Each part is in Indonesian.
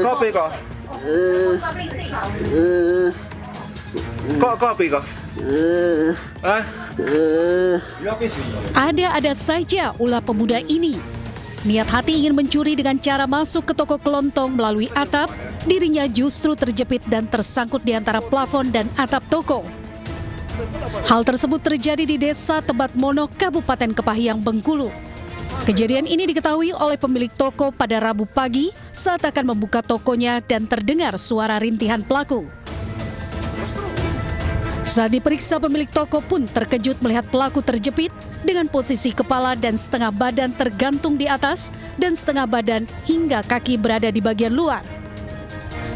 Kopi kok? Kok kopi kok? Hah? Ada-ada saja ulah pemuda ini. Niat hati ingin mencuri dengan cara masuk ke toko kelontong melalui atap, dirinya justru terjepit dan tersangkut di antara plafon dan atap toko. Hal tersebut terjadi di Desa Tebatmono, Kabupaten Kepahyang, Bengkulu. Kejadian ini diketahui oleh pemilik toko pada Rabu pagi saat akan membuka tokonya dan terdengar suara rintihan pelaku. Saat diperiksa, pemilik toko pun terkejut melihat pelaku terjepit dengan posisi kepala dan setengah badan tergantung di atas dan setengah badan hingga kaki berada di bagian luar.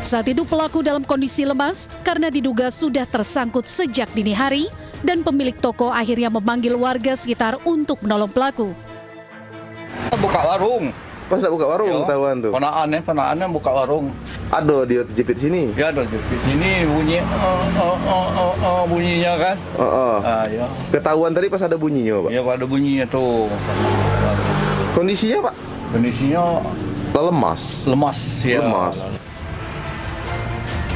Saat itu pelaku dalam kondisi lemas karena diduga sudah tersangkut sejak dini hari dan pemilik toko akhirnya memanggil warga sekitar untuk menolong pelaku. Buka warung. Pas nak buka warung ketahuan tuh. Ponaannya buka warung. Aduh, dia terjepit sini. Ya ada di sini bunyi bunyinya kan. Ya. Ketahuan tadi pas ada bunyinya, Pak. Ya ada bunyinya tuh. Kondisinya, Pak? Kondisinya Lemas. ya. Lemas.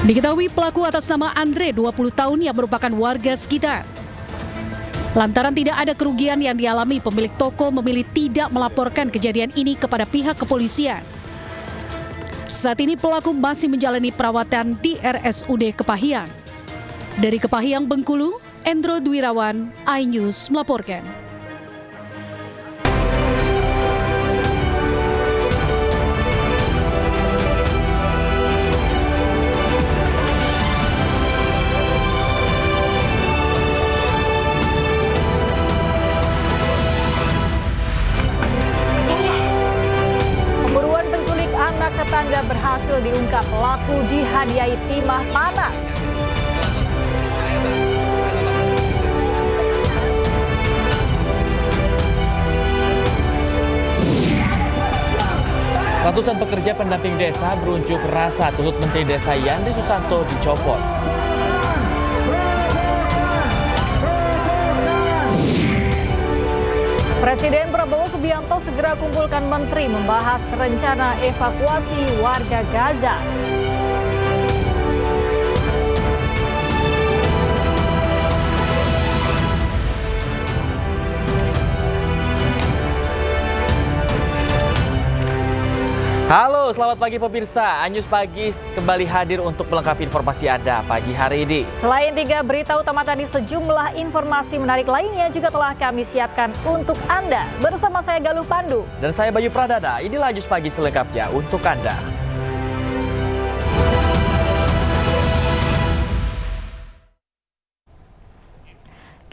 Diketahui pelaku atas nama Andre, 20 tahun yang merupakan warga sekitar. Lantaran tidak ada kerugian yang dialami, pemilik toko memilih tidak melaporkan kejadian ini kepada pihak kepolisian. Saat ini pelaku masih menjalani perawatan di RSUD Kepahyang. Dari Kepahyang, Bengkulu, Endro Dwirawan, iNews melaporkan. Tetangga berhasil diungkap, pelaku dihadiahi timah panas. Ratusan pekerja pendamping desa berunjuk rasa tuntut Menteri Desa Yandri Susanto dicopot. Presiden Prabowo Subianto segera kumpulkan menteri membahas rencana evakuasi warga Gaza. Halo, selamat pagi pemirsa. iNews Pagi kembali hadir untuk melengkapi informasi Anda pagi hari ini. Selain 3 berita utama tadi, sejumlah informasi menarik lainnya juga telah kami siapkan untuk Anda. Bersama saya Galuh Pandu. Dan saya Bayu Pradana, inilah iNews Pagi selengkapnya untuk Anda.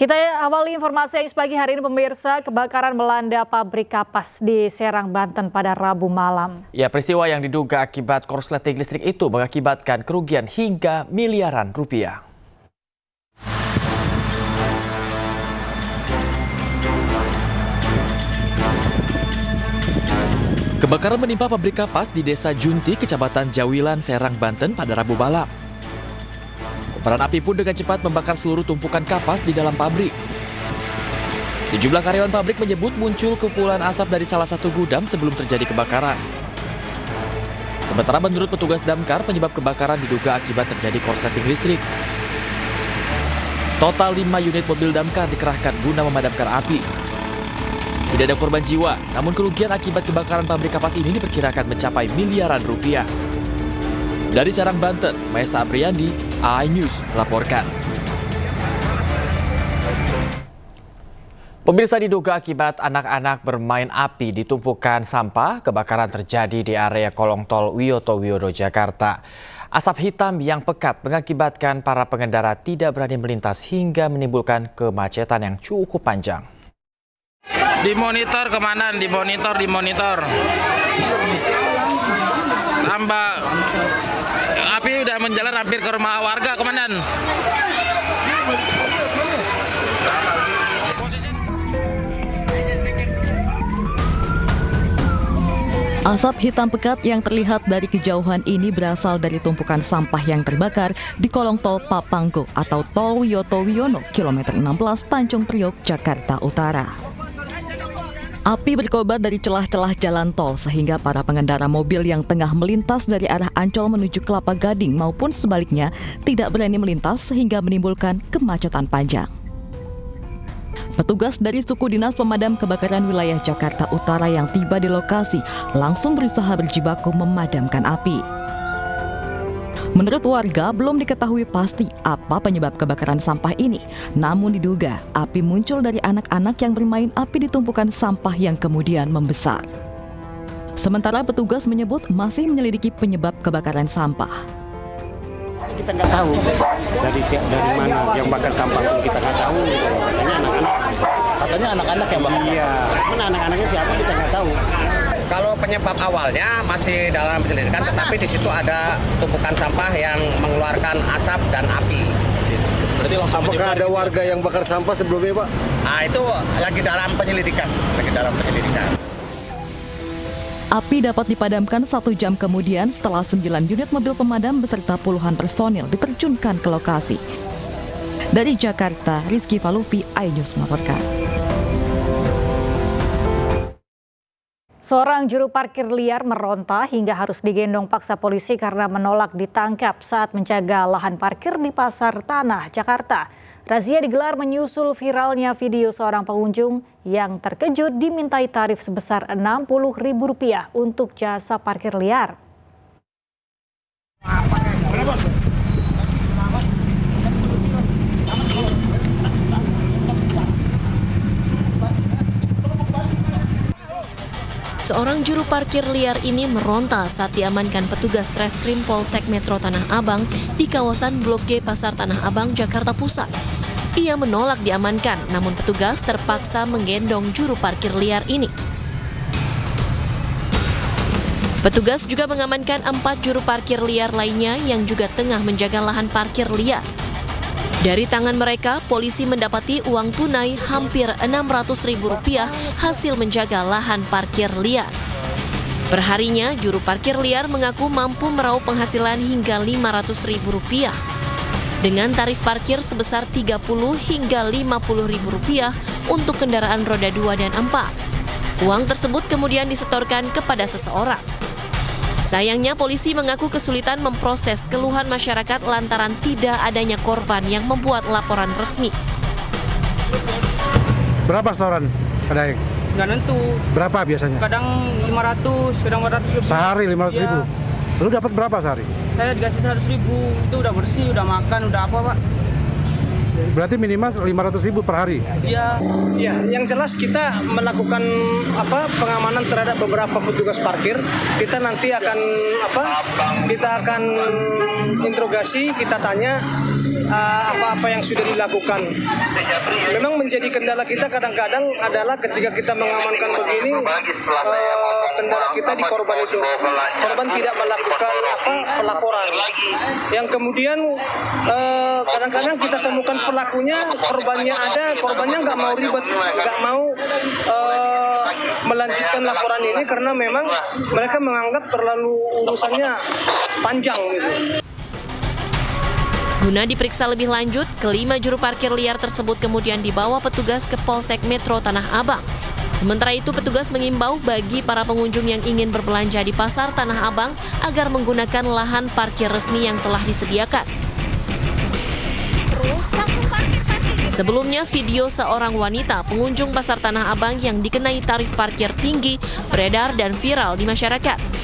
Kita awali informasi yang pagi hari ini pemirsa, kebakaran melanda pabrik kapas di Serang, Banten pada Rabu malam. Ya, peristiwa yang diduga akibat korsleting listrik itu mengakibatkan kerugian hingga miliaran rupiah. Kebakaran menimpa pabrik kapas di Desa Junti, Kecamatan Jawilan, Serang, Banten pada Rabu malam. Kobaran api pun dengan cepat membakar seluruh tumpukan kapas di dalam pabrik. Sejumlah karyawan pabrik menyebut muncul kepulan asap dari salah satu gudang sebelum terjadi kebakaran. Sementara menurut petugas damkar, penyebab kebakaran diduga akibat terjadi korsleting listrik. Total 5 unit mobil damkar dikerahkan guna memadamkan api. Tidak ada korban jiwa, namun kerugian akibat kebakaran pabrik kapas ini diperkirakan mencapai miliaran rupiah. Dari Serang, Banten, Maesa Apriandi, iNews melaporkan. Pemirsa, diduga akibat anak-anak bermain api di tumpukan sampah, kebakaran terjadi di area kolong tol Wiyoto Wiono, Jakarta. Asap hitam yang pekat mengakibatkan para pengendara tidak berani melintas hingga menimbulkan kemacetan yang cukup panjang. Dimonitor kemana? Dimonitor. Tambah api udah menjalar hampir ke rumah warga, Komandan. Asap hitam pekat yang terlihat dari kejauhan ini berasal dari tumpukan sampah yang terbakar di kolong tol Papanggo atau tol Wiyoto Wiono, kilometer 16 Tanjung Priok, Jakarta Utara. Api berkobar dari celah-celah jalan tol sehingga para pengendara mobil yang tengah melintas dari arah Ancol menuju Kelapa Gading maupun sebaliknya tidak berani melintas sehingga menimbulkan kemacetan panjang. Petugas dari suku dinas pemadam kebakaran wilayah Jakarta Utara yang tiba di lokasi langsung berusaha berjibaku memadamkan api. Menurut warga, belum diketahui pasti apa penyebab kebakaran sampah ini. Namun diduga api muncul dari anak-anak yang bermain api di tumpukan sampah yang kemudian membesar. Sementara petugas menyebut masih menyelidiki penyebab kebakaran sampah. Kita nggak tahu dari mana yang bakar sampah pun kita nggak tahu. Katanya anak-anak yang bakar. Iya. Mana anak-anaknya siapa kita nggak tahu. Kalau penyebab awalnya masih dalam penyelidikan, tetapi di situ ada tumpukan sampah yang mengeluarkan asap dan api. Berarti apakah ada warga yang bakar sampah sebelumnya, Pak? Nah, itu lagi dalam penyelidikan. Api dapat dipadamkan 1 jam kemudian setelah 9 unit mobil pemadam beserta puluhan personil diterjunkan ke lokasi. Dari Jakarta, Rizky Falufi, iNews melaporkan. Seorang juru parkir liar meronta hingga harus digendong paksa polisi karena menolak ditangkap saat menjaga lahan parkir di Pasar Tanah, Jakarta. Razia digelar menyusul viralnya video seorang pengunjung yang terkejut dimintai tarif sebesar Rp60.000 untuk jasa parkir liar. Seorang juru parkir liar ini meronta saat diamankan petugas Reskrim Polsek Metro Tanah Abang di kawasan Blok G Pasar Tanah Abang, Jakarta Pusat. Ia menolak diamankan, namun petugas terpaksa menggendong juru parkir liar ini. Petugas juga mengamankan 4 juru parkir liar lainnya yang juga tengah menjaga lahan parkir liar. Dari tangan mereka, polisi mendapati uang tunai hampir Rp600.000 hasil menjaga lahan parkir liar. Perharinya, juru parkir liar mengaku mampu meraup penghasilan hingga Rp500.000 dengan tarif parkir sebesar Rp30 hingga Rp50.000 untuk kendaraan roda 2 dan 4. Uang tersebut kemudian disetorkan kepada seseorang. Sayangnya polisi mengaku kesulitan memproses keluhan masyarakat lantaran tidak adanya korban yang membuat laporan resmi. Berapa setoran? Kadang? Nggak nentu. Berapa biasanya? Kadang 500, kadang 400 ribu. Sehari 500 ribu? Ya. Lu dapat berapa sehari? Saya dikasih 100 ribu, itu udah bersih, udah makan, udah apa Pak. Berarti minimal 500 ribu per hari? Iya. Ya, yang jelas kita melakukan pengamanan terhadap beberapa petugas parkir. Kita nanti akan kita akan interogasi, kita tanya apa-apa yang sudah dilakukan. Memang menjadi kendala kita kadang-kadang adalah ketika kita mengamankan begini, kendala kita di korban itu. Korban tidak melakukan pelaporan. Yang kemudian kadang-kadang kita temukan pelakunya, korbannya ada, korbannya nggak mau ribet, nggak mau melanjutkan laporan ini karena memang mereka menganggap terlalu urusannya panjang gitu. Guna diperiksa lebih lanjut, kelima juru parkir liar tersebut kemudian dibawa petugas ke Polsek Metro Tanah Abang. Sementara itu, petugas mengimbau bagi para pengunjung yang ingin berbelanja di Pasar Tanah Abang agar menggunakan lahan parkir resmi yang telah disediakan. Sebelumnya, video seorang wanita pengunjung Pasar Tanah Abang yang dikenai tarif parkir tinggi beredar dan viral di masyarakat.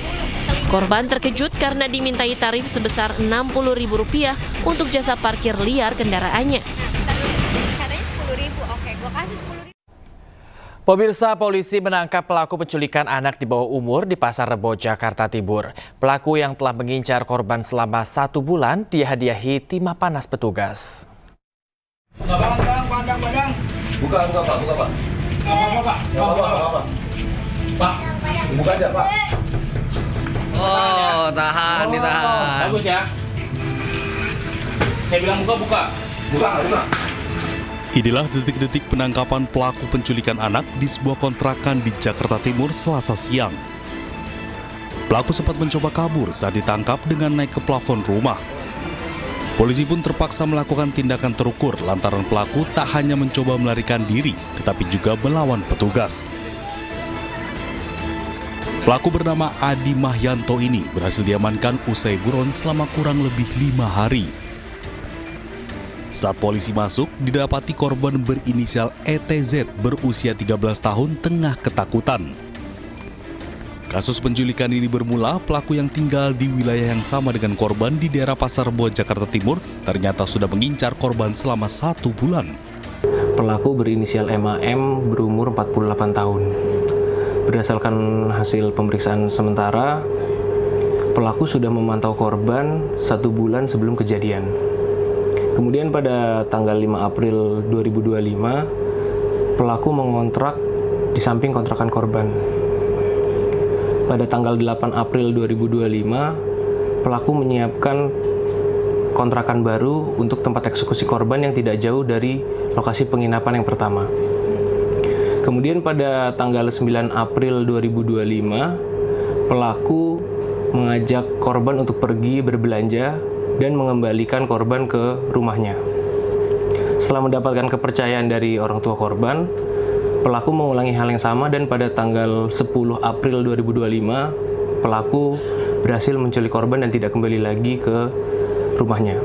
Korban terkejut karena dimintai tarif sebesar Rp60.000 untuk jasa parkir liar kendaraannya. Katanya 10.000, oke, gue kasih 10.000. Pemirsa, polisi menangkap pelaku penculikan anak di bawah umur di Pasar Rebo, Jakarta Timur. Pelaku yang telah mengincar korban selama 1 bulan dihadiahi timah panas petugas. Buka Pak. Pak, buka aja Pak. oh tahan, ditahan. Bagus ya. Saya bilang buka. Buka. Inilah detik-detik penangkapan pelaku penculikan anak di sebuah kontrakan di Jakarta Timur Selasa siang. Pelaku sempat mencoba kabur saat ditangkap dengan naik ke plafon rumah. Polisi pun terpaksa melakukan tindakan terukur lantaran pelaku tak hanya mencoba melarikan diri, tetapi juga melawan petugas. Pelaku bernama Adi Mahyanto ini berhasil diamankan usai buron selama kurang lebih 5 hari. Saat polisi masuk, didapati korban berinisial ETZ berusia 13 tahun tengah ketakutan. Kasus penculikan ini bermula pelaku yang tinggal di wilayah yang sama dengan korban di daerah Pasar Rebo, Jakarta Timur ternyata sudah mengincar korban selama 1 bulan. Pelaku berinisial MAM berumur 48 tahun. Berdasarkan hasil pemeriksaan sementara, pelaku sudah memantau korban 1 bulan sebelum kejadian. Kemudian pada tanggal 5 April 2025, pelaku mengontrak di samping kontrakan korban. Pada tanggal 8 April 2025, pelaku menyiapkan kontrakan baru untuk tempat eksekusi korban yang tidak jauh dari lokasi penginapan yang pertama. Kemudian pada tanggal 9 April 2025, pelaku mengajak korban untuk pergi berbelanja dan mengembalikan korban ke rumahnya. Setelah mendapatkan kepercayaan dari orang tua korban, pelaku mengulangi hal yang sama dan pada tanggal 10 April 2025, pelaku berhasil menculik korban dan tidak kembali lagi ke rumahnya.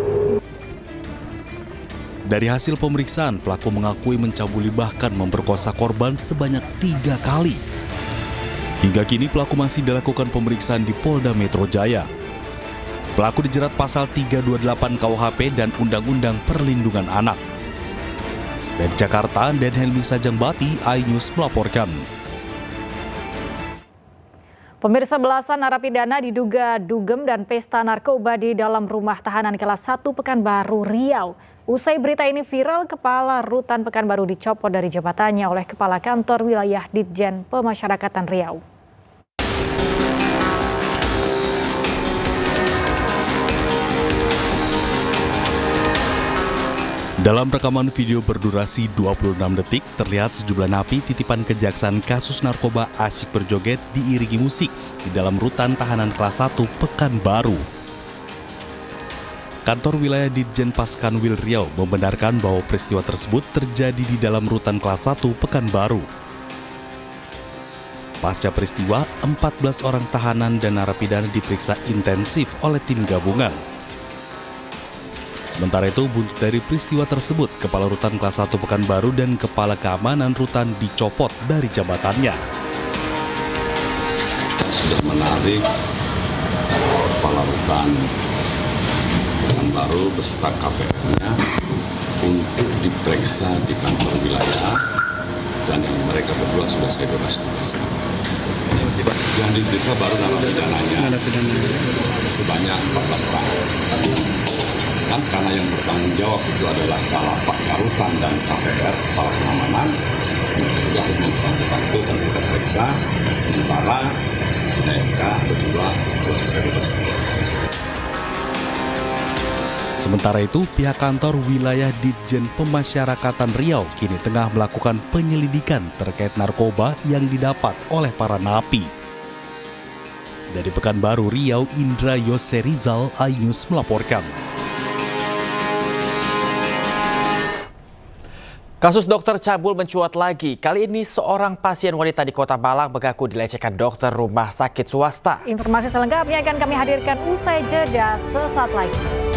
Dari hasil pemeriksaan, pelaku mengakui mencabuli bahkan memperkosa korban sebanyak 3 kali. Hingga kini pelaku masih dilakukan pemeriksaan di Polda Metro Jaya. Pelaku dijerat pasal 328 KUHP dan Undang-Undang Perlindungan Anak. Dari Jakarta, Dan Helmi Sajangbati, iNews melaporkan. Pemirsa, belasan narapidana diduga dugem dan pesta narkoba di dalam rumah tahanan kelas 1 Pekanbaru, Riau. Usai berita ini viral, Kepala Rutan Pekanbaru dicopot dari jabatannya oleh Kepala Kantor Wilayah Ditjen Pemasyarakatan Riau. Dalam rekaman video berdurasi 26 detik, terlihat sejumlah napi titipan kejaksaan kasus narkoba asyik berjoget diiringi musik di dalam rutan tahanan kelas 1 Pekanbaru. Kantor Wilayah Ditjen Paskanwil Riau membenarkan bahwa peristiwa tersebut terjadi di dalam rutan kelas 1 Pekanbaru. Pasca peristiwa, 14 orang tahanan dan narapidana diperiksa intensif oleh tim gabungan. Sementara itu, buntut dari peristiwa tersebut, Kepala Rutan kelas 1 Pekanbaru dan Kepala Keamanan Rutan dicopot dari jabatannya. Sudah menarik Kepala Rutan Pekanbaru beserta KPR-nya untuk diperiksa di kantor wilayah, dan yang mereka berdua sudah saya bebas tugaskan. Yang diperiksa baru narapidana sebanyak 14 orang. Karena yang bertanggung jawab itu adalah Kalapak Rutan dan KPR, Kepala Pengamanan, juga harus memperhatikan itu dan kita periksa, sementara mereka berdua bebas. Sementara itu, pihak kantor wilayah Ditjen Pemasyarakatan Riau kini tengah melakukan penyelidikan terkait narkoba yang didapat oleh para napi. Dari Pekanbaru, Riau, Indra Yoserizal, iNews melaporkan. Kasus dokter cabul mencuat lagi. Kali ini seorang pasien wanita di Kota Malang mengaku dilecehkan dokter rumah sakit swasta. Informasi selengkapnya akan kami hadirkan usai jeda sesaat lagi.